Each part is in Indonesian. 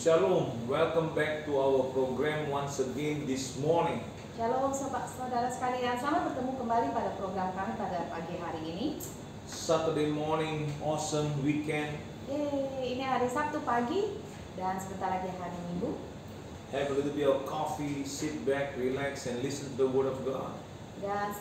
Shalom, welcome back to our program once again this morning. Shalom saudara sekalian, selamat bertemu kembali pada program kami pada pagi hari ini. Saturday morning, awesome weekend. Yeay, ini hari Sabtu pagi dan sebentar lagi hari Minggu. Have a little bit of coffee, sit back, relax and listen to the Word of God. Dan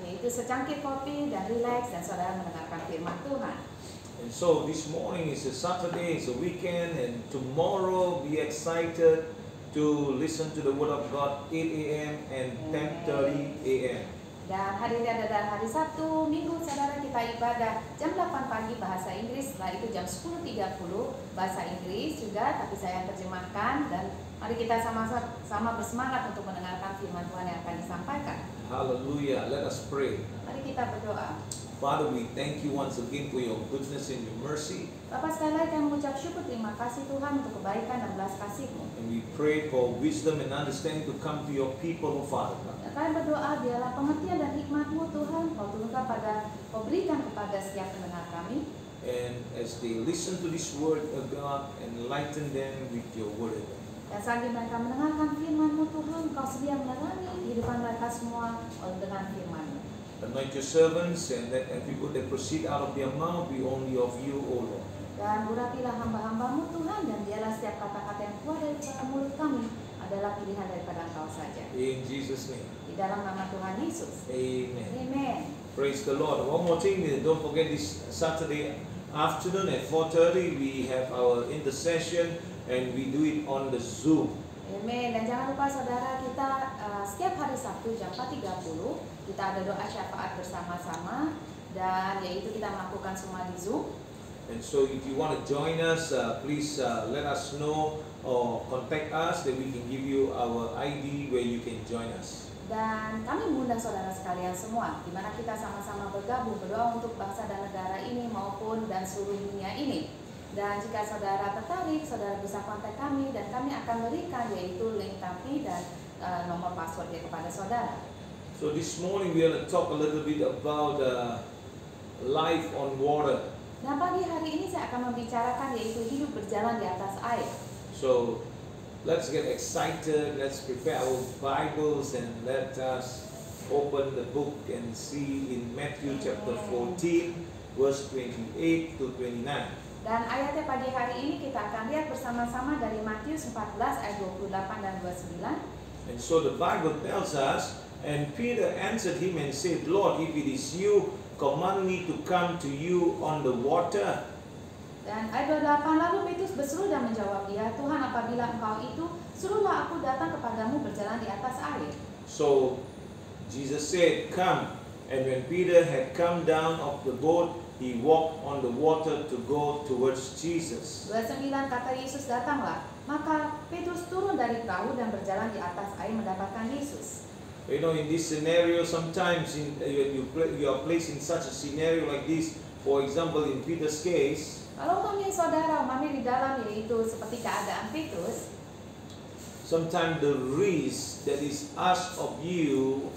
yaitu secangkir kopi dan rileks dan saudara mendengarkan firman Tuhan. And so this morning is a Saturday, it's a weekend, and tomorrow be excited to listen to the Word of God 8 a.m. and 10:30 a.m. Dan hari ini adalah hari Sabtu, Minggu saudara kita ibadah jam 8 pagi bahasa Inggris, setelah itu jam 10.30 bahasa Inggris juga, tapi saya terjemahkan, dan mari kita sama-sama bersemangat untuk mendengarkan firman Tuhan yang akan disampaikan. Hallelujah, let us pray. Mari kita berdoa. Father, we thank you once again for your goodness and your mercy. Bapak sekali lagi kami mengucap syukur, terima kasih Tuhan untuk kebaikan dan belas kasih-Mu. And we pray for wisdom and understanding to come to your people, oh Father. Dan kami berdoa biarlah pengertian dan hikmat-Mu Tuhan Kau turunkan Kau berikan kepada setiap pendengar kami. And as they listen to this word of God, enlighten them with your word. Dan saat mereka mendengarkan firman-Mu Tuhan, Kau sedia menerangi kehidupan mereka semua dengan firman-Mu. Anoint your servants and let every word that proceed out of their mouth be only of you, O Lord. Dan urapilah hamba-hamba-Mu Tuhan, dan biarlah setiap kata-kata yang keluar dari mulut kami adalah pilihan daripada Engkau saja. In Jesus' name. Di dalam nama Tuhan Yesus. Amen. Amen. Praise the Lord. One more thing, don't forget this Saturday afternoon at 4:30 we have our intercession and we do it on the Zoom. Amin. Dan jangan lupa saudara, kita setiap hari Sabtu jam 4.30 kita ada doa syafaat bersama-sama, dan yaitu kita melakukan semua di Zoom. And so if you want to join us, please let us know or contact us that we can give you our ID where you can join us. Dan kami mengundang saudara sekalian semua, di mana kita sama-sama bergabung berdoa untuk bangsa dan negara ini maupun dan seluruh dunia ini. Dan jika saudara tertarik, saudara bisa kontak kami dan kami akan berikan yaitu link kami dan nomor passwordnya kepada saudara. So this morning we are going to talk a little bit about life on water. Nah, pagi hari ini saya akan membicarakan yaitu hidup berjalan di atas air. So let's get excited, let's prepare our Bibles and let us open the book and see in Matthew chapter 14 verse 28 to 29. Dan ayatnya pagi hari ini kita akan lihat bersama-sama dari Matius 14 ayat 28 dan 29. And so the Bible tells us, and Peter answered him and said, Lord, if it is you, command me to come to you on the water. Dan ayat 28, lalu Petrus berseru dan menjawab dia, Tuhan, apabila Engkau itu, suruhlah aku datang kepadamu berjalan di atas air. So Jesus said, come. And when Peter had come down of the boat, he walked on the water to go towards Jesus. 29 kata Yesus, datanglah. Maka Petrus turun dari perahu dan berjalan di atas air mendapatkan Yesus. You know, in this scenario, sometimes you are placed in such a scenario like this. For example, in Peter's case, Kalau umpamanya saudara, di dalam yaitu seperti keadaan Petrus, sometimes the risk that is asked of you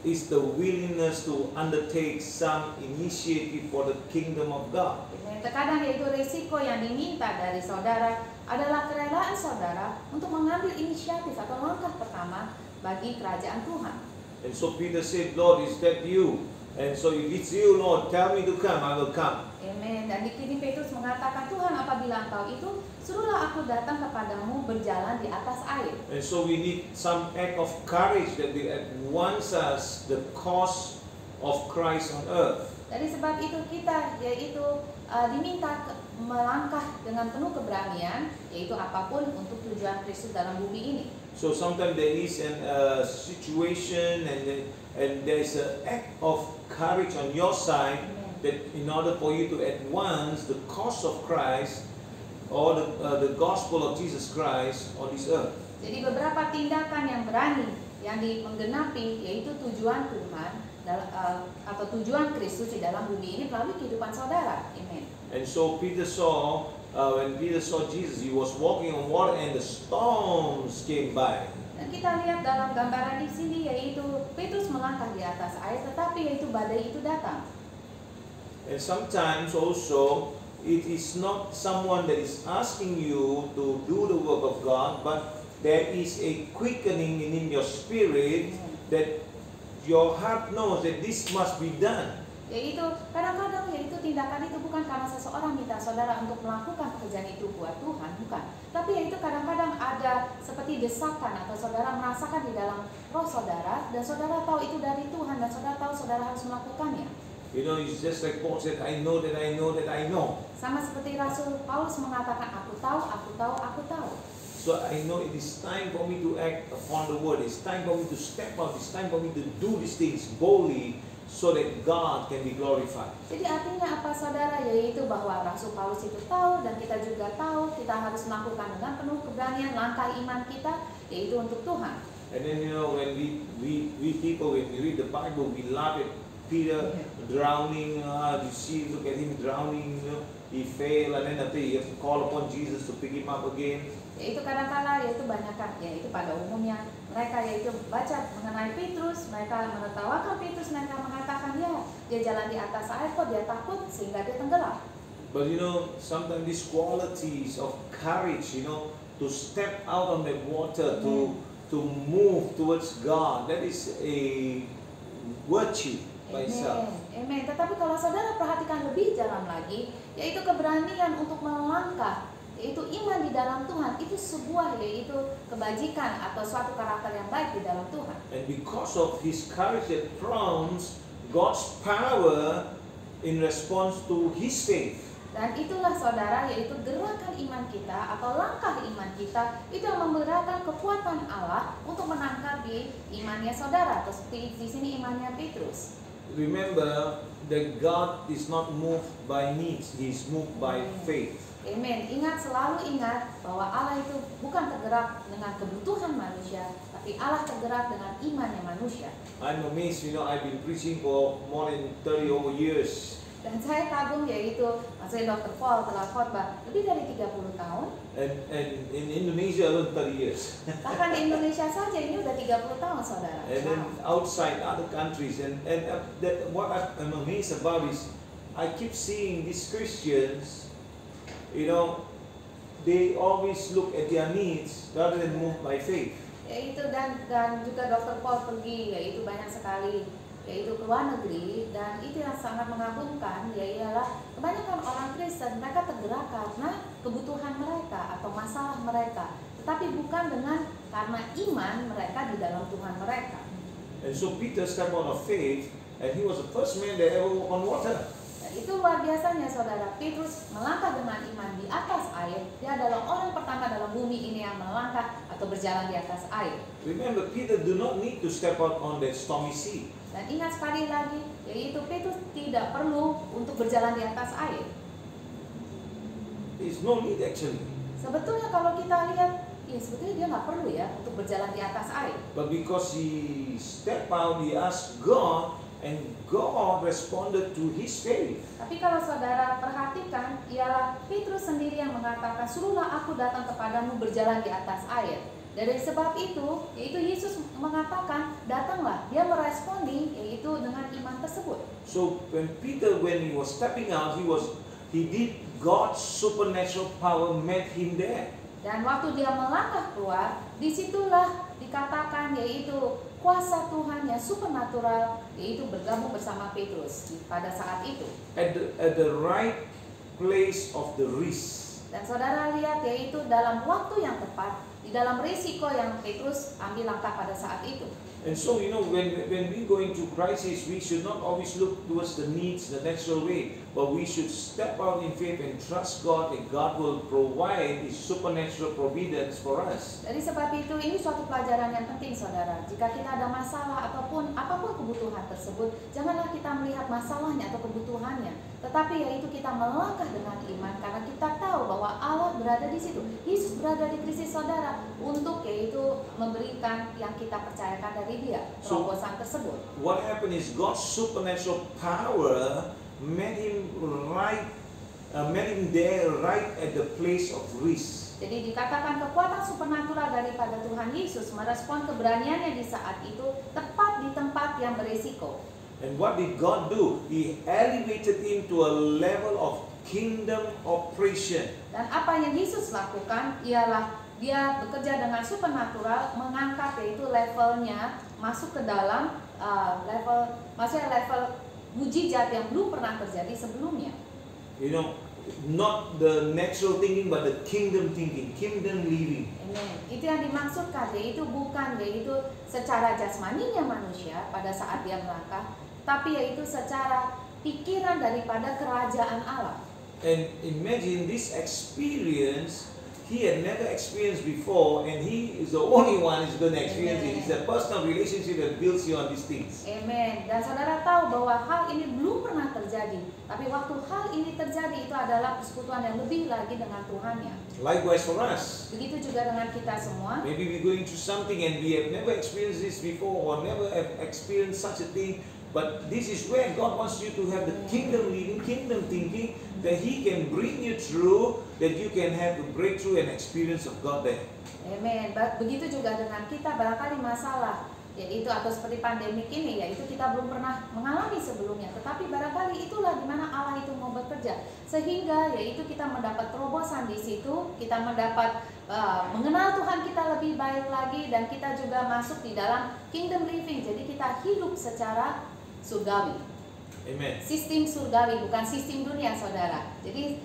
is the willingness to undertake some initiative for the kingdom of God. Terkadang yaitu risiko yang diminta dari saudara adalah kerelaan saudara untuk mengambil inisiatif atau langkah pertama bagi kerajaan Tuhan. And so Peter said, Lord, is that you? And so if it's you, Lord, tell me to come, I will come. Amen. Dan di sini Petrus mengatakan, Tuhan, apabila Engkau itu, suruhlah aku datang kepadamu berjalan di atas air. And so we need some act of courage that will at once us the cause of Christ on earth. Dari sebab itu kita yaitu diminta melangkah dengan penuh keberanian, yaitu apapun untuk tujuan Kristus dalam bumi ini. So sometimes there is a situation and there is an act of courage on your side that in order for you to advance the cause of Christ or the gospel of Jesus Christ on this earth. Jadi beberapa tindakan yang berani yang menggenapi yaitu tujuan Tuhan atau tujuan Kristus di dalam bumi ini melalui kehidupan saudara. Amen. And so Peter saw, when Peter saw Jesus, he was walking on water and the storms came by. Dan kita lihat dalam gambaran di sini yaitu Petrus melangkah di atas air, tetapi yaitu badai itu datang. And sometimes also it is not someone that is asking you to do the work of God, but there is a quickening in your spirit that your heart knows that this must be done. Yaitu kadang-kadang yaitu tindakan itu bukan karena seseorang minta saudara untuk melakukan pekerjaan itu buat Tuhan, bukan. Tapi yaitu kadang-kadang ada seperti desakan atau saudara merasakan di dalam roh saudara dan saudara tahu itu dari Tuhan dan saudara tahu saudara harus melakukannya. You know, it's just like Paul said, I know that I know that I know. Sama seperti Rasul Paulus mengatakan, aku tahu, aku tahu, aku tahu. So I know it is time for me to act upon the word. It's time for me to step out. It's time for me to do these things boldly so that God can be glorified. Jadi artinya apa saudara? Yaitu bahwa Rasul Paulus itu tahu dan kita juga tahu kita harus melakukan dengan penuh keberanian langkah iman kita yaitu untuk Tuhan. And then you know when we people when we read the Bible we laugh at Peter drowning. You see, look at him drowning. You know, he failed and then after he has to call upon Jesus to pick him up again. Yaitu kadang-kala yaitu banyak yaitu pada umumnya mereka yaitu baca mengenai Petrus, mereka menertawakan Petrus, mereka mengatakan ya dia jalan di atas air kok dia takut sehingga dia tenggelam. But you know sometimes these qualities of courage, you know, to step out on the water, to move towards God, that is a virtue by itself. Amen. Tetapi kalau saudara perhatikan lebih dalam lagi, yaitu keberanian untuk melangkah, yaitu iman di dalam Tuhan, itu sebuah yaitu kebajikan atau suatu karakter yang baik di dalam Tuhan. And because of his courage that prompts God's power in response to his faith. Dan itulah saudara yaitu gerakan iman kita atau langkah iman kita itu yang menggerakkan kekuatan Allah untuk menangkapi imannya saudara atau seperti di sini imannya Petrus. Remember that God is not moved by needs, He is moved by faith. Amen. Selalu ingat bahwa Allah itu bukan tergerak dengan kebutuhan manusia, tapi Allah tergerak dengan imannya manusia. I'm amazed, you know, I've been preaching for more than 30 over years. Dan saya kagum yaitu maksudnya Dr. Paul telah khotbah lebih dari 30 tahun. And in Indonesia alone 30 years. Bahkan di Indonesia saja ini udah 30 tahun saudara. And then outside other countries and what I'm amazed about is I keep seeing these Christians, you know, they always look at their needs rather than move by faith. Yaitu dan juga Dr. Paul pergi yaitu banyak sekali yaitu ke luar negeri dan itu yang sangat mengagumkan ialah kebanyakan orang Kristen mereka tergerak karena kebutuhan mereka atau masalah mereka tetapi bukan dengan karena iman mereka di dalam Tuhan mereka. And so Peter stepped out of faith and he was the first man that ever walked on water. Dan itu luar biasanya saudara, Petrus melangkah dengan iman di atas air. Dia adalah orang pertama dalam bumi ini yang melangkah atau berjalan di atas air. Remember, Peter do not need to step out on that stormy sea. Dan ingat sekali lagi, yaitu Petrus tidak perlu untuk berjalan di atas air. There's no need actually. Sebetulnya kalau kita lihat, ya sebetulnya dia nggak perlu ya untuk berjalan di atas air. But because he stepped out, he asked God, and God responded to his faith. Tapi kalau saudara perhatikan, ialah Petrus sendiri yang mengatakan, suruhlah aku datang kepadamu berjalan di atas air. Dari sebab itu, yaitu Yesus mengatakan, datanglah. Dia meresponi, yaitu dengan iman tersebut. So when he was stepping out, he did God's supernatural power met him there. Dan waktu dia melangkah keluar, disitulah dikatakan yaitu kuasa Tuhan yang supernatural, yaitu bergabung bersama Petrus pada saat itu. At the right place of the risk. Dan saudara lihat yaitu dalam waktu yang tepat, di dalam risiko yang Petrus ambil langkah pada saat itu. And so, you know, when we go into crisis, we should not always look towards the needs, the natural way, but we should step out in faith and trust God that God will provide His supernatural providence for us. Dari sebab itu, ini suatu pelajaran yang penting, saudara. Jika kita ada masalah ataupun apapun kebutuhan tersebut, janganlah kita melihat masalahnya atau kebutuhannya, tetapi yaitu kita melangkah dengan iman karena kita tahu bahwa Allah berada di situ. Yesus berada di krisis saudara untuk yaitu memberikan yang kita percayakan dari Dia, terobosan tersebut. What happened is God's supernatural power met him there right at the place of risk. Jadi dikatakan kekuatan supernatural daripada Tuhan Yesus merespon keberaniannya di saat itu tepat di tempat yang berisiko. And what did God do? He elevated him to a level of kingdom operation. Dan apa yang Yesus lakukan ialah dia bekerja dengan supernatural, mengangkat yaitu levelnya masuk ke dalam maksudnya level mujizat yang belum pernah terjadi sebelumnya. You know, not the natural thinking but the kingdom thinking, kingdom living. Amen. Itu yang dimaksudkan, yaitu bukan yaitu secara jasmaninya manusia pada saat dia melangkah, tapi yaitu secara pikiran daripada kerajaan Allah. And imagine this experience he had never experienced before, and he is the only one who's going to experience it. It's a personal relationship that builds you on these things. Amen. Dan saudara tahu bahwa hal ini belum pernah terjadi, tapi waktu hal ini terjadi itu adalah persekutuan yang lebih lagi dengan Tuhannya. Likewise for us. Begitu juga dengan kita semua. Maybe we're going through something and we have never experienced this before, or never have experienced such a thing. But this is where God wants you to have the kingdom living, kingdom thinking, that He can bring you through, that you can have a breakthrough and experience of God there. Amen. Begitu juga dengan kita, barangkali masalah yaitu atau seperti pandemik ini, yaitu kita belum pernah mengalami sebelumnya, tetapi barangkali itulah di mana Allah itu mau bekerja, sehingga yaitu kita mendapat terobosan di situ, kita mendapat mengenal Tuhan kita lebih baik lagi, dan kita juga masuk di dalam kingdom living. Jadi kita hidup secara surgawi. Amen. Sistem surgawi, bukan sistem dunia, saudara. Jadi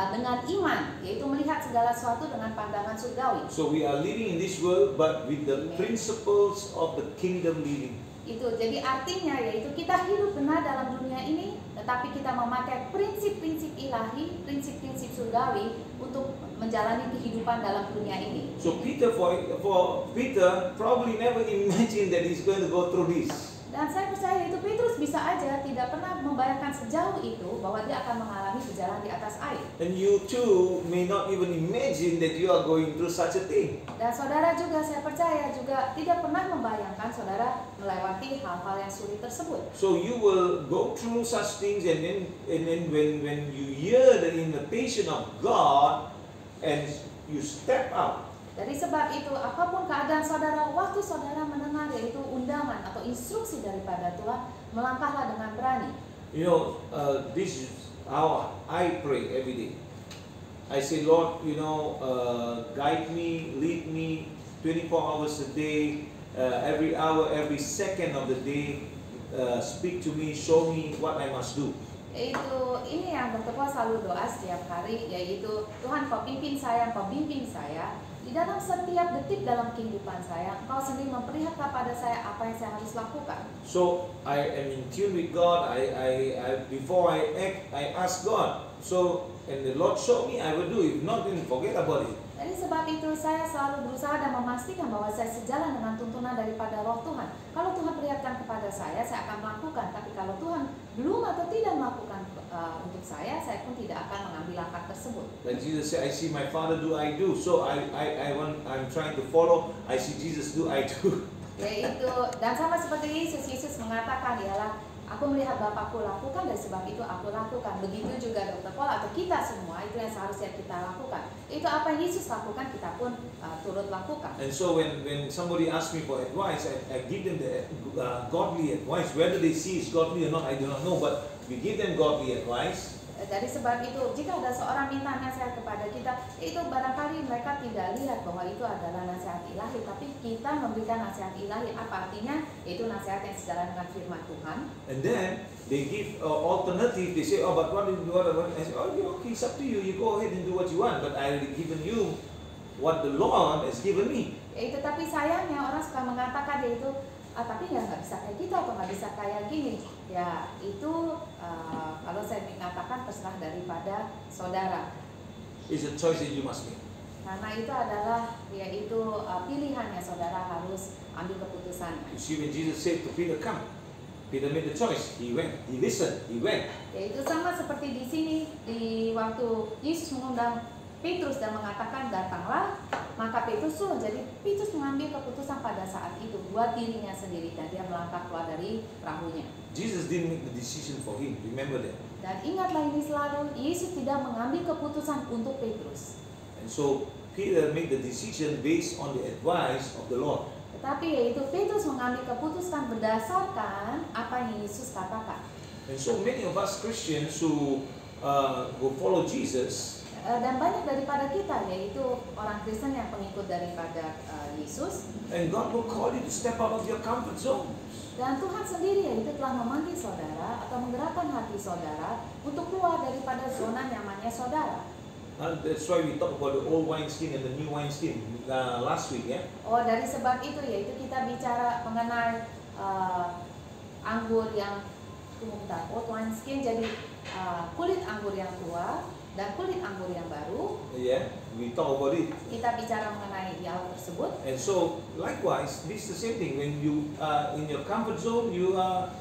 dengan iman, yaitu melihat segala sesuatu dengan pandangan surgawi. So we are living in this world, but with the principles of the kingdom living. Itu jadi artinya yaitu kita hidup benar dalam dunia ini, tetapi kita memakai prinsip-prinsip ilahi, prinsip-prinsip surgawi untuk menjalani kehidupan dalam dunia ini. So Peter, for Peter, probably never imagined that he's going to go through this. Dan saya percaya itu Petrus bisa aja tidak pernah membayangkan sejauh itu bahwa dia akan mengalami berjalan di atas air. And you too may not even imagine that you are going through such a thing. Dan saudara juga, saya percaya juga tidak pernah membayangkan saudara melewati hal-hal yang sulit tersebut. So you will go through such things, and then when you hear the invitation of God and you step out. Dari sebab itu, apapun keadaan saudara, waktu saudara mendengar yaitu undangan atau instruksi daripada Tuhan, melangkahlah dengan berani. You know, this is how I pray every day. I say, Lord, you know, guide me, lead me 24 hours a day, every hour, every second of the day, speak to me, show me what I must do. Ini yang Dr. Paul selalu doa setiap hari, yaitu Tuhan, Kau pimpin saya, Kau bimbing saya di dalam setiap detik dalam kehidupan saya. Engkau sendiri memperlihatkan pada saya apa yang saya harus lakukan. So I am in tune with God. Before I act, I ask God. So and the Lord showed me, I will do. If not, then forget about it. Dari sebab itu saya selalu berusaha dan memastikan bahwa saya sejalan dengan tuntunan daripada Roh Tuhan. Kalau Tuhan perlihatkan kepada saya akan melakukan. Tapi kalau Tuhan belum atau tidak melakukan untuk saya pun tidak akan mengambil langkah tersebut. Like Jesus said, I see my Father do, I do. So I'm trying to follow. I see Jesus do, I do. Yaitu, dan sama seperti Yesus mengatakan ialah, aku melihat Bapakku lakukan, dan sebab itu aku lakukan. Begitu juga Dr. Paul atau kita semua, itu yang seharusnya kita lakukan. Itu apa yang Yesus lakukan, kita pun turut lakukan. And so when somebody asks me for advice, I give them the godly advice. Whether they see it's godly or not, I do not know. But we give them godly advice. Dari sebab itu, jika ada seorang minta nasihat kepada kita, itu barangkali mereka tidak lihat bahwa itu adalah nasihat ilahi, tapi kita memberikan nasihat ilahi. Apa artinya? Itu nasihat yang sejalan dengan firman Tuhan. And then they give alternative. They say, oh, but what? I say, oh, okay, it's up to you. You go ahead and do what you want. But I already given you what the Lord has given me. Itu, tapi sayangnya orang suka mengatakan yaitu, tapi ya nggak bisa kayak gitu atau nggak bisa kayak gini. Ya itu kalau saya mengatakan terserah daripada saudara. It's a choice that you must make. Karena itu adalah yaitu pilihannya, saudara harus ambil keputusannya. You see, when Jesus said to Peter, come, Peter made the choice. He went. He listened. He went. Yaitu sama seperti di sini, di waktu Yesus mengundang Petrus dan mengatakan datanglah, maka Petrus turun. Jadi Petrus mengambil keputusan pada saat itu buat dirinya sendiri, dan dia melangkah keluar dari perahunya. Jesus didn't make the decision for him. Remember that. Dan ingatlah ini selalu, Yesus tidak mengambil keputusan untuk Petrus. And so Peter made the decision based on the advice of the Lord. Tetapi yaitu Petrus mengambil keputusan berdasarkan apa yang Yesus katakan. And so many of us Christians who who follow Jesus, Dan banyak daripada kita, yaitu orang Kristen yang pengikut daripada Yesus. and God will call you to step out of your comfort zone. Dan Tuhan sendiri yaitu telah memanggil saudara atau menggerakkan hati saudara untuk keluar daripada zona nyamannya saudara. That's why we talk about the old wineskin and the new wineskin last week, yeah. Oh, dari sebab itu yaitu kita bicara mengenai anggur yang old wineskin, jadi kulit anggur yang tua dan kulit anggur yang baru. Yeah, we talk about it. Kita bicara mengenai hal tersebut. And so, likewise, this is the same thing. When you are in your comfort zone, you are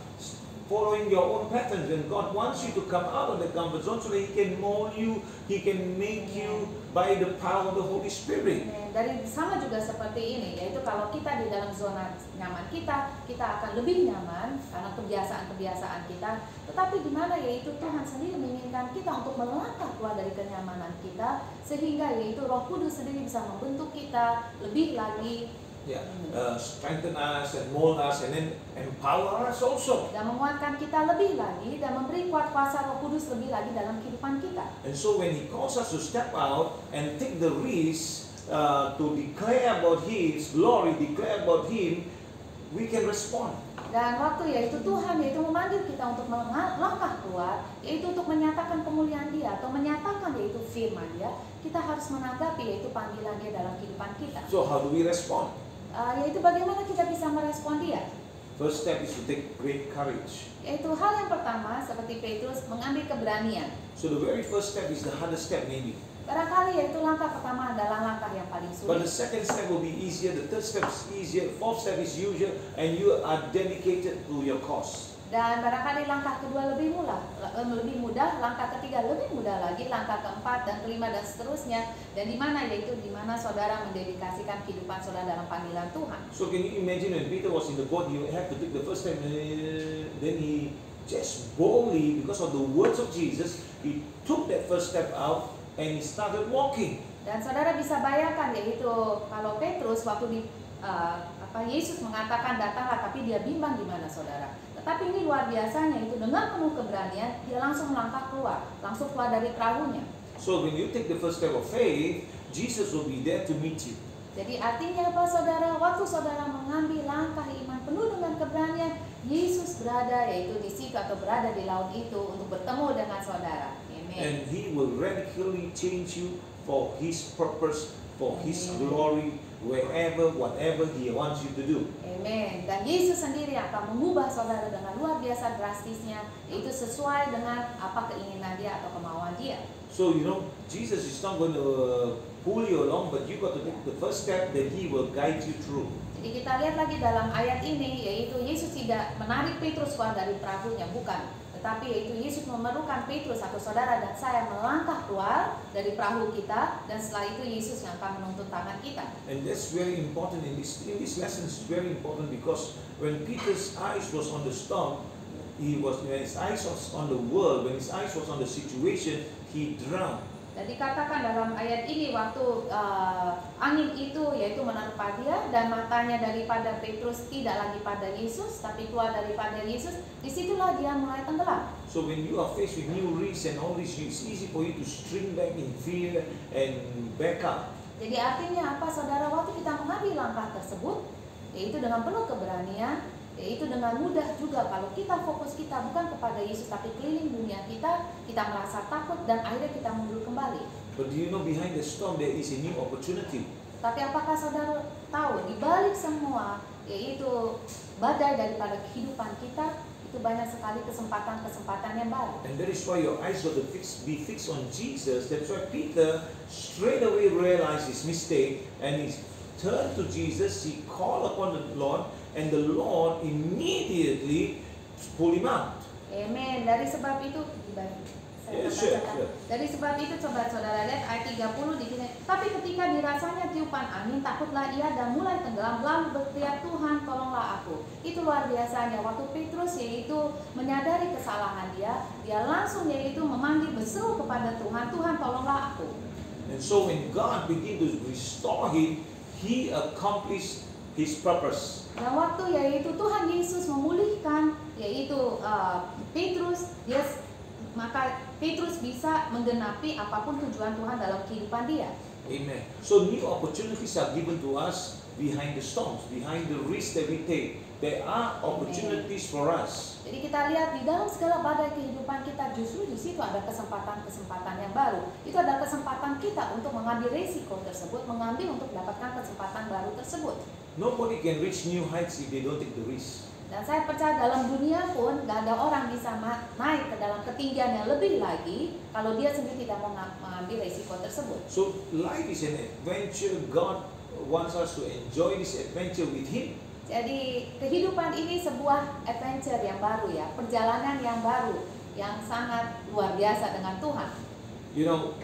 following your own patterns. And God wants you to come out of the comfort zone so that He can mold you, He can make you by the power of the Holy Spirit. Dari sama juga seperti ini, yaitu kalau kita di dalam zona nyaman kita akan lebih nyaman karena kebiasaan-kebiasaan kita. Tetapi di mana yaitu Tuhan sendiri menginginkan kita untuk melangkah keluar dari kenyamanan kita, sehingga yaitu Roh Kudus sendiri bisa membentuk kita lebih lagi, strengthen us and mold us and then empower us also. dan menguatkan kita lebih lagi dan memberi kuasa Roh Kudus lebih lagi dalam kehidupan kita. And so when He calls us to step out and take the risk to declare about His glory, declare about Him, we can respond. Dan waktu yaitu Tuhan yaitu memanggil kita untuk melangkah keluar, yaitu untuk menyatakan kemuliaan Dia atau menyatakan yaitu firman Dia, kita harus menanggapi yaitu panggilan Dia dalam kehidupan kita. So how do we respond? Yaitu bagaimana kita bisa merespon Dia. First step is to take great courage. Yaitu hal yang pertama seperti Petrus mengambil keberanian. So the very first step is the hardest step maybe. Barangkali yaitu langkah pertama adalah langkah yang paling But the sulit. second step will be easier, the third step is easier, fourth step is easier, and you are dedicated to your cause. Dan barangkali langkah kedua lebih mudah, langkah ketiga lebih mudah lagi, langkah keempat dan kelima dan seterusnya. Dan di mana yaitu di mana saudara mendedikasikan kehidupan saudara dalam panggilan Tuhan. So can you imagine when Peter was in the boat, he had to take the first step, then he just boldly, because of the words of Jesus, he took that first step out and he started walking. Dan saudara bisa bayangkan yaitu kalau Petrus waktu di Yesus mengatakan datanglah, tapi dia bimbang di mana saudara. Tetapi ini luar biasanya, itu dengan penuh keberanian dia langsung melangkah keluar, langsung keluar dari perahunya. So when you take the first step of faith, Jesus will be there to meet you. Jadi artinya apa saudara? Waktu saudara mengambil langkah iman penuh dengan keberanian, Yesus berada yaitu di situ atau berada di laut itu untuk bertemu dengan saudara. Amen. And He will radically change you for His purpose, for His glory, wherever, whatever He wants you to do. Amen. Dan Yesus sendiri akan mengubah saudara dengan luar biasa drastisnya, yaitu sesuai dengan apa keinginan Dia atau kemauan Dia. So Jesus is not going to pull you along, but you got to take the first step that He will guide you through. Jadi kita lihat lagi dalam ayat ini, yaitu Yesus tidak menarik Petrus keluar dari perahunya, bukan. Tetapi yaitu Yesus memerlukan Petrus atau saudara dan saya melangkah keluar dari perahu kita, dan setelah itu Yesus yang akan menuntun tangan kita. And that's very important in this lesson. Is very important because when Peter's eyes was on the storm, when his eyes was on the world, when his eyes was on the situation, he drowned. Dan dikatakan dalam ayat ini waktu angin itu yaitu menerpa dia dan matanya daripada Petrus tidak lagi pada Yesus tapi keluar daripada Yesus, disitulah dia mulai tenggelam. So when you are faced with new risks and all this, it's easy for you to shrink back in fear and back up. Jadi artinya apa saudara? Waktu kita mengambil langkah tersebut, yaitu dengan penuh keberanian, yaitu dengan mudah juga kalau kita fokus kita bukan kepada Yesus tapi keliling dunia kita merasa takut dan akhirnya kita mundur kembali. But do you know behind the storm there is a new opportunity? Tapi apakah saudara tahu di balik semua yaitu badai daripada kehidupan kita itu banyak sekali kesempatan-kesempatan yang baru. And that is why your eyes got to be fixed on Jesus. That's why Peter straight away realized his mistake and he turned to Jesus. He called upon the Lord. And the Lord immediately pulled him out. Amen. Dari sebab itu, dari sebab itu coba saudara lihat ayat 30 di sini. Tapi ketika dirasanya tiupan angin, takutlah ia dan mulai tenggelam, lalu berteriak, Tuhan tolonglah aku. Itu luar biasanya. Waktu Petrus yaitu menyadari kesalahan dia langsung yaitu memanggil berseru kepada Tuhan, Tuhan tolonglah aku. And so when God began to restore him, He accomplished His purpose. Dan waktu yaitu Tuhan Yesus memulihkan yaitu Petrus, maka Petrus bisa menggenapi apapun tujuan Tuhan dalam kehidupan dia. Amen. So new opportunities are given to us behind the storms, behind the risks that we take. There are opportunities for us. Jadi kita lihat di dalam segala badai kehidupan kita, justru di situ ada kesempatan-kesempatan yang baru. Itu adalah kesempatan kita untuk mengambil resiko tersebut, mengambil untuk mendapatkan kesempatan baru tersebut. Nobody can reach new heights if they don't take the risk. Dan saya percaya dalam dunia pun gak ada orang bisa naik ke dalam ketinggian yang lebih lagi kalau dia sendiri tidak mau mengambil resiko tersebut. So life is an adventure. God wants us to enjoy this adventure with Him. Jadi kehidupan ini sebuah adventure yang baru ya, perjalanan yang baru yang sangat luar biasa dengan Tuhan. You know,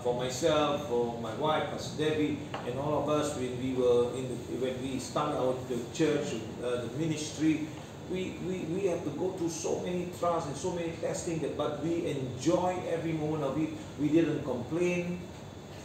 for myself, for my wife, Pastor Debbie, and all of us, when we started out the church, the ministry, we have to go through so many trials and so many testing, but we enjoy every moment of it. We didn't complain.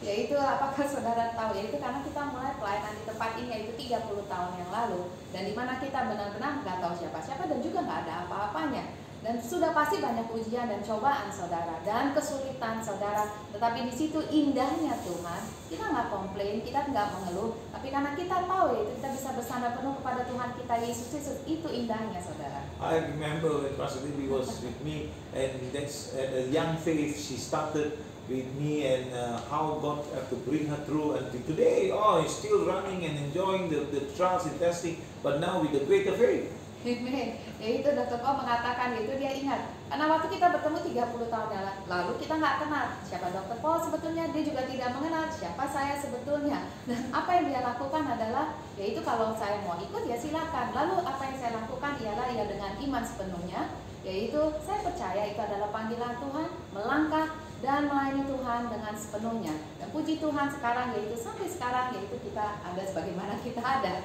Yaitu apakah saudara tahu, yaitu karena kita mulai pelayanan di tempat ini yaitu 30 tahun yang lalu, dan dimana kita benar-benar nggak tahu siapa-siapa dan juga nggak ada apa-apanya, dan sudah pasti banyak ujian dan cobaan saudara dan kesulitan saudara, tetapi di situ indahnya Tuhan. Kita nggak komplain, kita nggak mengeluh, tapi karena kita tahu yaitu kita bisa bersandar penuh kepada Tuhan kita Yesus Kristus, itu indahnya saudara. I remember when Pastor Debbie was with me, and that's at a young faith she started with me, and how God had to bring her through, and today, he's still running and enjoying the trials and testing, but now with the greater faith. Amen. Yaitu Dr. Paul mengatakan, yaitu dia ingat, karena waktu kita bertemu 30 tahun yang lalu kita nggak kenal siapa Dr. Paul sebetulnya, dia juga tidak mengenal siapa saya sebetulnya. Dan apa yang dia lakukan adalah, yaitu kalau saya mau ikut ya silakan. Lalu apa yang saya lakukan ialah ya dengan iman sepenuhnya, yaitu saya percaya itu adalah panggilan Tuhan, melangkah dan melayani Tuhan dengan sepenuhnya. Dan puji Tuhan sekarang, yaitu sampai sekarang, yaitu kita ada sebagaimana kita ada.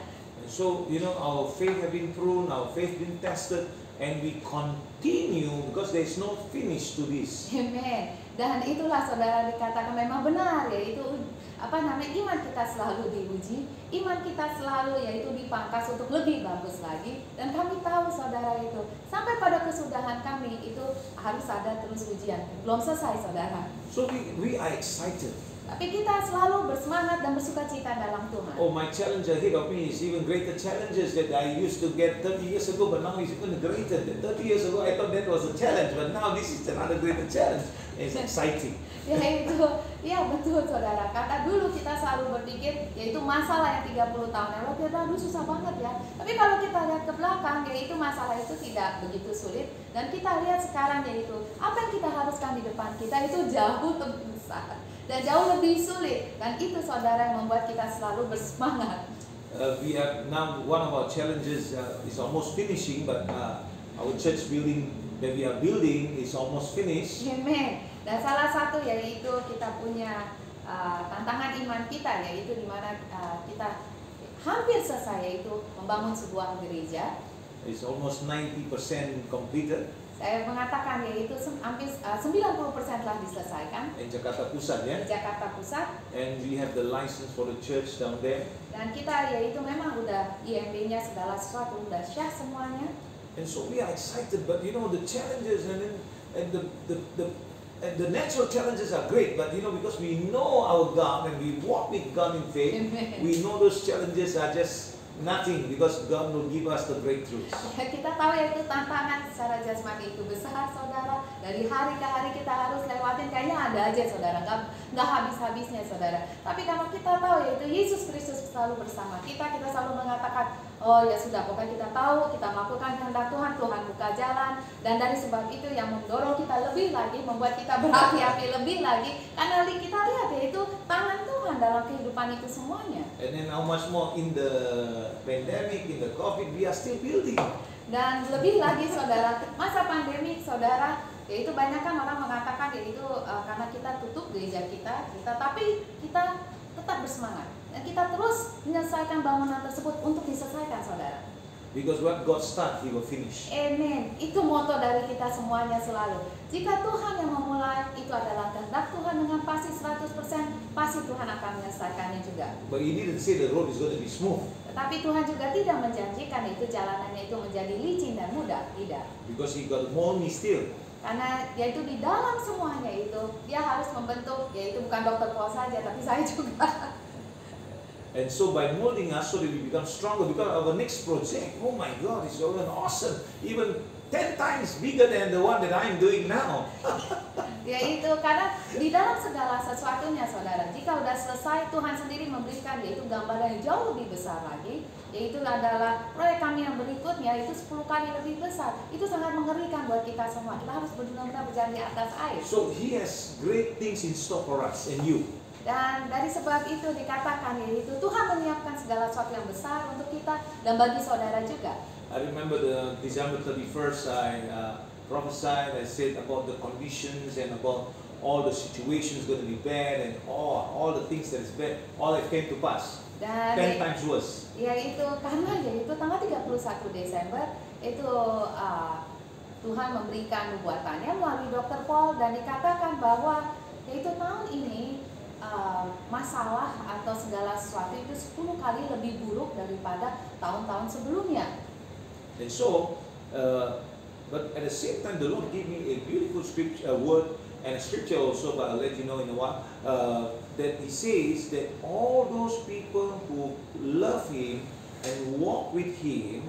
So, you know, our faith have been proven, our faith been tested, and we continue because there is no finish to this. Amen. Dan itulah saudara dikatakan memang benar, yaitu iman kita selalu diuji, iman kita selalu yaitu dipangkas untuk lebih bagus lagi. Dan kami tahu saudara itu sampai pada kesudahan kami itu harus ada terus ujian, belum selesai saudara. So we are excited. Tapi kita selalu bersemangat dan bersukacita dalam Tuhan. Oh, my challenge ahead of me is even greater challenges that I used to get 30 years ago, but now it's even greater. 30 years ago I thought that was a challenge, but now this is another greater challenge. It's exciting. Ya betul saudara. Karena dulu kita selalu berpikir yaitu masalah yang 30 tahun yang lalu, aduh susah banget ya. Tapi kalau kita lihat ke belakang, yaitu masalah itu tidak begitu sulit. Dan kita lihat sekarang yaitu apa yang kita haruskan di depan kita itu jauh lebih besar dan jauh lebih sulit, dan itu saudara yang membuat kita selalu bersemangat. We have now one of our challenges is almost finishing, but our church building that we are building is almost finished. Amen. Dan salah satu yaitu kita punya tantangan iman kita, yaitu di mana kita hampir selesai, yaitu membangun sebuah gereja. It's almost 90% completed. Saya mengatakan yaitu hampir 90% telah diselesaikan. In Jakarta Pusat, ya. Di Jakarta Pusat. And we have the license for the church down there. Dan kita yaitu memang udah IMB-nya segala sesuatu udah syah semuanya. And so we are excited, but you know the challenges and the natural challenges are great, but you know because we know our God and we walk with God in faith, Amen. we know those challenges are just nothing because God will give us the breakthroughs. Kita tahu yaitu tantangan secara jasmani itu besar saudara. Dari hari ke hari kita harus lewatin, kayaknya ada aja saudara, nggak habis-habisnya saudara. Tapi kalau kita tahu yaitu Yesus Kristus selalu bersama kita, kita selalu mengatakan, oh ya sudah, pokoknya kita tahu, kita melakukan kehendak Tuhan, Tuhan buka jalan. Dan dari sebab itu yang mendorong kita lebih lagi, membuat kita berapi-api lebih lagi, karena kita lihat yaitu tangan Tuhan dalam kehidupan itu semuanya. And then how much more in the pandemic, in the COVID, we are still building. Dan lebih lagi saudara, masa pandemi saudara, yaitu banyak kan orang mengatakan yaitu karena kita tutup gereja kita, tapi kita tetap bersemangat dan kita terus menyelesaikan bangunan tersebut untuk diselesaikan saudara. Because what God start, He will finish. Amen. Itu moto dari kita semuanya selalu. Jika Tuhan yang memulai, itu adalah kehendak Tuhan dengan pasti 100%, pasti Tuhan akan menyelesaikannya juga. But He didn't say the road is going to be smooth. Tetapi Tuhan juga tidak menjanjikan itu jalanannya itu menjadi licin dan mudah, tidak. Because He got to mold me still. Karena yaitu di dalam semuanya itu dia harus membentuk, yaitu bukan Dr. Paul saja tapi saya juga. And so by molding us so that we become stronger, because our next project, oh my God, is so awesome, even 10 times bigger than the one that I'm doing now. Yaitu karena di dalam segala sesuatunya saudara, jika sudah selesai Tuhan sendiri memberikan yaitu gambaran yang jauh lebih besar lagi, yaitu adalah proyek kami yang berikutnya itu 10 kali lebih besar. Itu sangat mengerikan buat kita semua. Kita harus benar-benar berjalan di atas air. So He has great things in store for us and you. Dan dari sebab itu dikatakan yaitu Tuhan menyiapkan segala sesuatu yang besar untuk kita dan bagi saudara juga. I remember the December 31st, I prophesied, I said about the conditions and about all the situations going to be bad and all the things that is bad, all that came to pass. Dan 10 times worse. Yaitu karena yaitu tanggal 31 Desember itu Tuhan memberikan nubuatannya melalui Dr. Paul dan dikatakan bahwa yaitu tahun ini masalah atau segala sesuatu itu 10 kali lebih buruk daripada tahun-tahun sebelumnya. And so, but at the same time, the Lord gave me a beautiful scripture, word and a scripture also, but I'll let you know in a while, that He says that all those people who love Him and walk with Him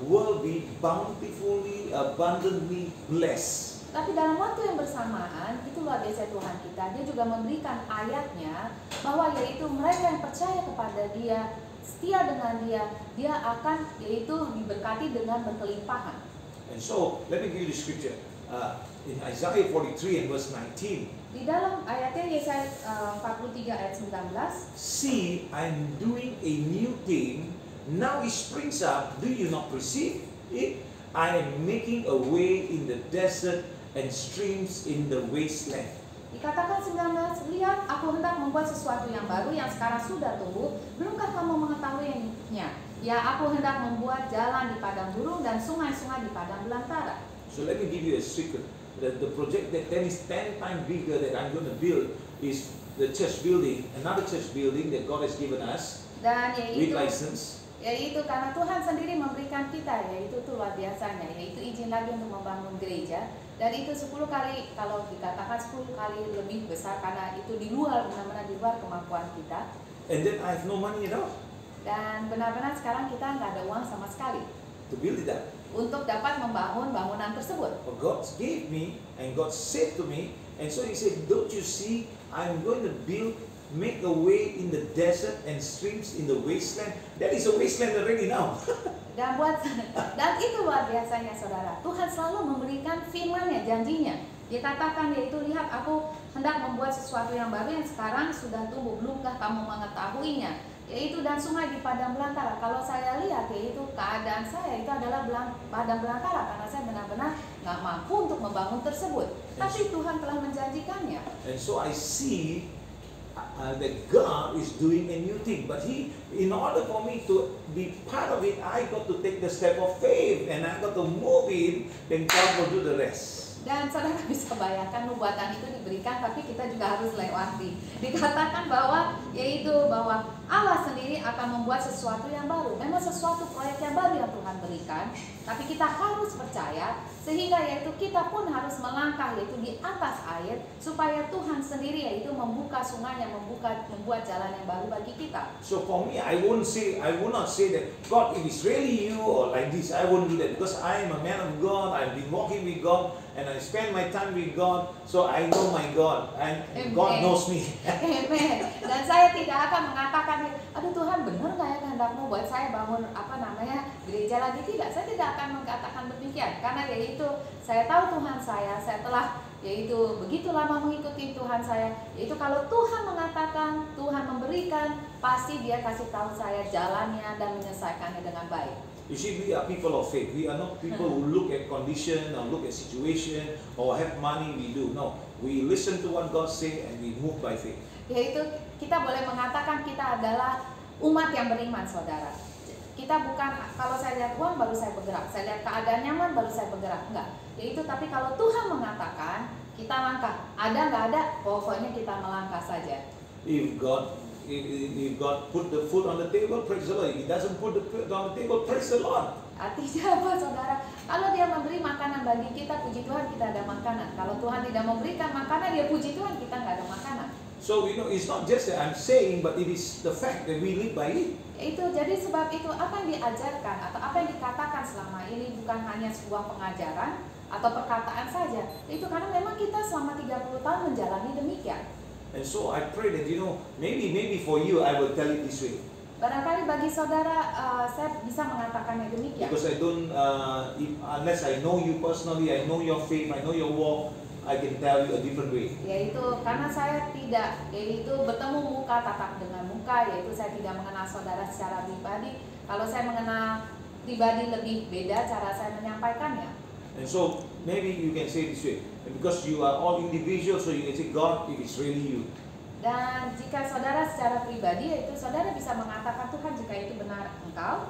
will be bountifully, abundantly blessed. Tapi dalam waktu yang bersamaan, itu luar biasa Tuhan kita, Dia juga memberikan ayatnya bahwa yaitu mereka yang percaya kepada Dia, setia dengan Dia, Dia akan yaitu diberkati dengan berkelimpahan. And so, let me give you the scripture. In Isaiah 43 and verse 19. Di dalam ayatnya Yesaya 43 ayat 19. See, I'm doing a new thing. Now it springs up. Do you not perceive it? I am making a way in the desert and streams in the wasteland. Dikatakan 19, lihat aku hendak membuat sesuatu yang baru yang sekarang sudah tumbuh, belumkah kamu mengetahuinya? Ya, aku hendak membuat jalan di padang gurun dan sungai-sungai di padang belantara. So let me give you a secret. The project that is 10 times bigger that I'm going to build is the church building, another church building that God has given us Dan with license. Yaitu karena Tuhan sendiri memberikan kita, yaitu itu luar biasanya, yaitu izin lagi untuk membangun gereja. Dan itu 10 kali, kalau dikatakan 10 kali lebih besar karena itu di luar, benar-benar di luar kemampuan kita. And then I have no money at all Dan benar-benar sekarang kita nggak ada uang sama sekali to build it up. untuk dapat membangun bangunan tersebut. But God gave me and God said to me, and so He said, don't you see, I'm going to make a way in the desert and streams in the wasteland. That is a wasteland already now. Dan itu luar biasanya saudara. Tuhan selalu memberikan firman-Nya, janjinya. Dia katakan yaitu lihat aku hendak membuat sesuatu yang baru yang sekarang sudah tumbuh, belumkah kamu mengetahuinya? Yaitu dan sungai di padang belantara. Kalau saya lihat yaitu keadaan saya itu adalah padang belantara karena saya benar-benar nggak mampu untuk membangun tersebut. Tapi Tuhan telah menjanjikannya. And so I see that God is doing a new thing, but in order for me to be part of it, I got to take the step of faith and I got to move in, then God will do the rest. Dan saudara bisa bayangkan nubuatan itu diberikan, tapi kita juga harus lewati. Dikatakan bahwa yaitu bahwa Allah sendiri akan membuat sesuatu yang baru. Memang sesuatu proyek yang baru yang Tuhan berikan, tapi kita harus percaya sehingga yaitu kita pun harus melangkah yaitu di atas air supaya Tuhan sendiri yaitu membuka sungainya, membuat jalan yang baru bagi kita. So for me, I will not say that God, it is really you or like this. I won't do that because I am a man of God. I've been walking with God and I spend my time with God, so I know my God and God knows me. Amen. Dan saya tidak akan mengatakan, aduh Tuhan benar nggak ya kehendakmu buat saya bangun gereja lagi? Tidak, saya tidak akan mengatakan demikian karena yaitu saya tahu Tuhan saya telah yaitu begitu lama mengikuti Tuhan saya, yaitu kalau Tuhan mengatakan, Tuhan memberikan, pasti Dia kasih tahu saya jalannya dan menyelesaikannya dengan baik. You see, we are people of faith. We are not people who look at condition or look at situation or have money. We do no. We listen to what God say and we move by faith. Yaitu kita boleh mengatakan kita adalah umat yang beriman, saudara. Kita bukan kalau saya lihat uang baru saya bergerak, saya lihat keadaan nyaman baru saya bergerak, enggak. Yaitu tapi kalau Tuhan mengatakan kita langkah, ada nggak ada, pokoknya kita melangkah saja. If God put the food on the table, praise the Lord. If He doesn't put the food on the table, praise the Lord. Artinya apa saudara? Kalau dia memberi makanan bagi kita, puji Tuhan kita ada makanan. Kalau Tuhan tidak memberikan makanan, dia puji Tuhan kita nggak ada makanan. So it's not just that I'm saying, but it is the fact that we live by it. Itu jadi sebab itu apa yang diajarkan atau apa yang dikatakan selama ini bukan hanya sebuah pengajaran atau perkataan saja. Itu karena memang kita selama 30 tahun menjalani demikian. And so I pray that maybe for you I will tell it this way. Barangkali bagi saudara saya bisa mengatakannya demikian. Because I don't, unless I know you personally, I know your faith, I know your walk, I can tell you a different way. Yaitu karena saya tidak, yaitu bertemu muka tatap dengan muka, yaitu saya tidak mengenal saudara secara pribadi. Kalau saya mengenal pribadi lebih beda cara saya menyampaikannya. And so maybe you can say this way, because you are all individuals, so you can say, God, it is really you. Dan jika saudara secara pribadi, yaitu saudara bisa mengatakan, Tuhan jika itu benar Engkau,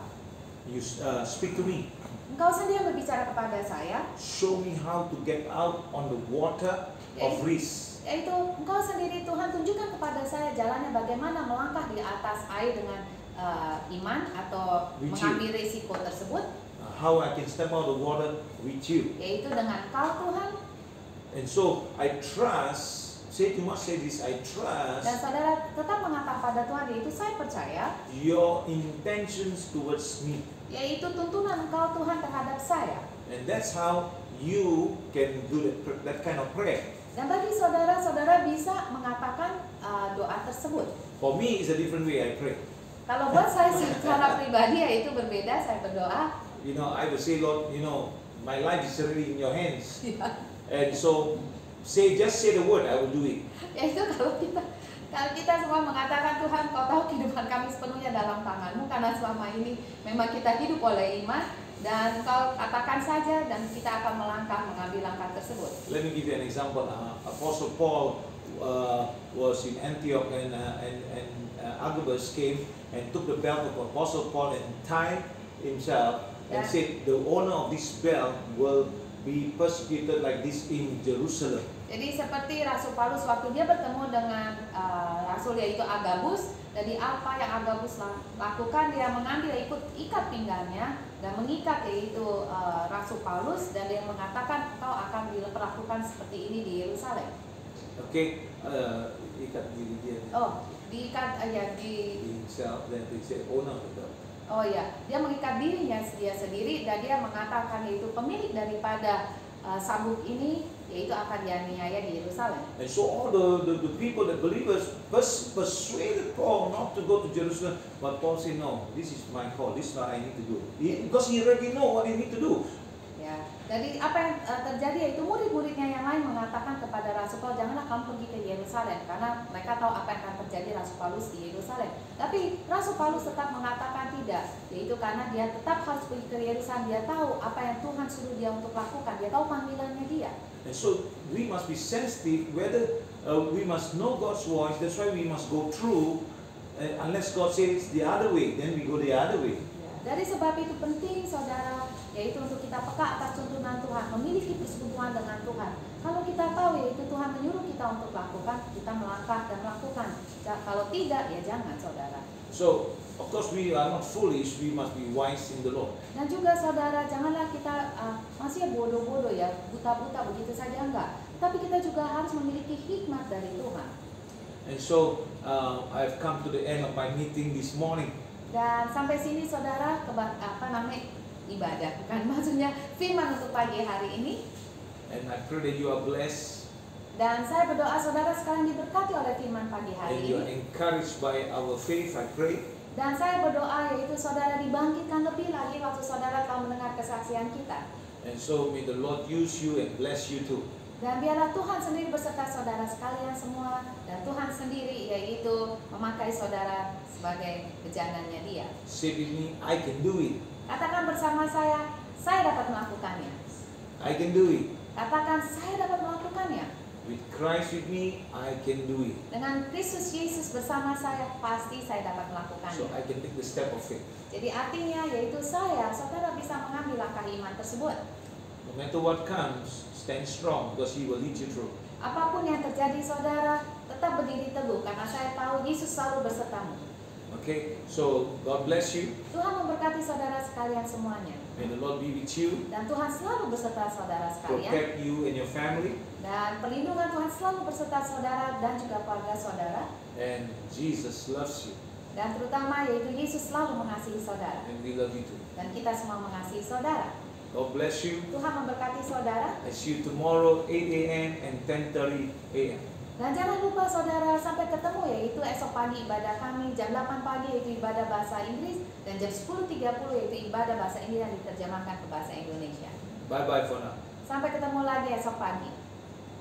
You speak to me. Engkau sendiri yang berbicara kepada saya. Show me how to get out on the water of risk. Yaitu Engkau sendiri Tuhan tunjukkan kepada saya jalannya bagaimana melangkah di atas air dengan iman atau mengambil risiko tersebut. How I can step out of the water with you. Yaitu dengan Engkau Tuhan. And so I trust. You must say this. I trust. Dan saudara tetap mengatakan pada Tuhan, yaitu saya percaya. Your intentions towards me. Yaitu tuntunan Engkau Tuhan terhadap saya. And that's how you can do that kind of prayer. Dan bagi saudara, saudara bisa mengatakan doa tersebut. For me, it's a different way I pray. Kalau buat saya secara pribadi yaitu berbeda, saya berdoa. I will say, Lord, my life is really in your hands. And so, just say the word, I will do it. Yaitu kalau kita semua mengatakan, Tuhan, Kau tahu kehidupan kami sepenuhnya dalam tangan-Mu, karena selama ini memang kita hidup oleh iman, dan Kau katakan saja dan kita akan melangkah mengambil langkah tersebut. Let me give you an example. Apostle Paul was in Antioch, and Agabus came and took the belt of Apostle Paul and tied himself and said, the owner of this belt will be persecuted like this in Jerusalem. Jadi seperti Rasul Paulus waktu dia bertemu dengan Rasul yaitu Agabus, jadi apa yang Agabus lakukan, dia mengambil ikat pinggangnya dan mengikat yaitu Rasul Paulus, dan dia mengatakan kau akan diperlakukan seperti ini di Yerusalem. Oke, ikat diri dia. Oh, diikat di himself, then they say owner of the. Oh ya, dia mengikat dirinya dia sendiri dan dia mengatakan yaitu pemilik daripada sabuk ini yaitu akan dianiaya di Yerusalem. And so all the people, the believers, persuaded Paul not to go to Jerusalem, but Paul said, no, this is my call, this is what I need to do. Because he already know what he need to do. Ya, jadi apa yang terjadi yaitu murid-muridnya yang lain mengatakan kepada Rasul Paulus, janganlah kamu pergi ke Yerusalem, karena mereka tahu apa yang akan terjadi Rasul Paulus di Yerusalem. Tapi Rasul Paulus tetap mengatakan tidak, yaitu karena dia tetap harus pergi ke Yerusalem. Dia tahu apa yang Tuhan suruh dia untuk lakukan, dia tahu panggilannya dia. And so we must be sensitive whether we must know God's voice. That's why we must go through. Unless God says the other way, then we go the other way. Dari sebab itu penting saudara, yaitu untuk kita peka atas tuntunan Tuhan, memiliki persekutuan dengan Tuhan. Kalau kita tahu yaitu Tuhan menyuruh kita untuk lakukan, kita melangkah dan melakukan. Kalau tidak, ya jangan saudara. So, of course we are not foolish, we must be wise in the Lord. Dan juga saudara, janganlah kita masih bodoh-bodoh ya, buta-buta begitu saja enggak. Tapi kita juga harus memiliki hikmat dari Tuhan. And so, I've come to the end of my meeting this morning. Dan sampai sini saudara, ibadah, bukan maksudnya firman untuk pagi hari ini. And I pray that you are blessed. Dan saya berdoa saudara sekarang diberkati oleh firman pagi hari And you are ini. encouraged by our faith, I pray. Dan saya berdoa yaitu saudara dibangkitkan lebih lagi waktu saudara telah mendengar kesaksian kita. And so may the Lord use you and bless you too. Dan biarlah Tuhan sendiri beserta saudara sekalian semua, dan Tuhan sendiri yaitu memakai saudara sebagai bejananya Dia. Say with me, I can do it. Katakan bersama saya dapat melakukannya. I can do it. Katakan, saya dapat melakukannya. With Christ with me, I can do it. Dengan Kristus Yesus bersama saya, pasti saya dapat melakukannya. So I can take the step of faith. Jadi artinya yaitu saudara bisa mengambil langkah iman tersebut. No matter what comes, stand strong because He will lead you through. Apapun yang terjadi saudara, tetap berdiri teguh karena saya tahu Yesus selalu besertamu. Okay, so God bless you. Tuhan memberkati saudara sekalian semuanya. May the Lord be with you, Dan Tuhan selalu beserta saudara sekalian. protect you and your family, Dan perlindungan Tuhan selalu beserta saudara dan juga keluarga saudara. and Jesus loves you, Dan terutama yaitu Yesus selalu mengasihi saudara. and we love you too. Dan kita semua mengasihi saudara. God bless you. Tuhan memberkati saudara. I see you tomorrow 8 a.m. and 10:30 a.m. Dan jangan lupa saudara, sampai ketemu yaitu esok pagi ibadah kami jam 8 pagi yaitu ibadah bahasa Inggris, dan jam 10.30 yaitu ibadah bahasa Inggris yang diterjemahkan ke bahasa Indonesia. Bye bye for now. Sampai ketemu lagi esok pagi.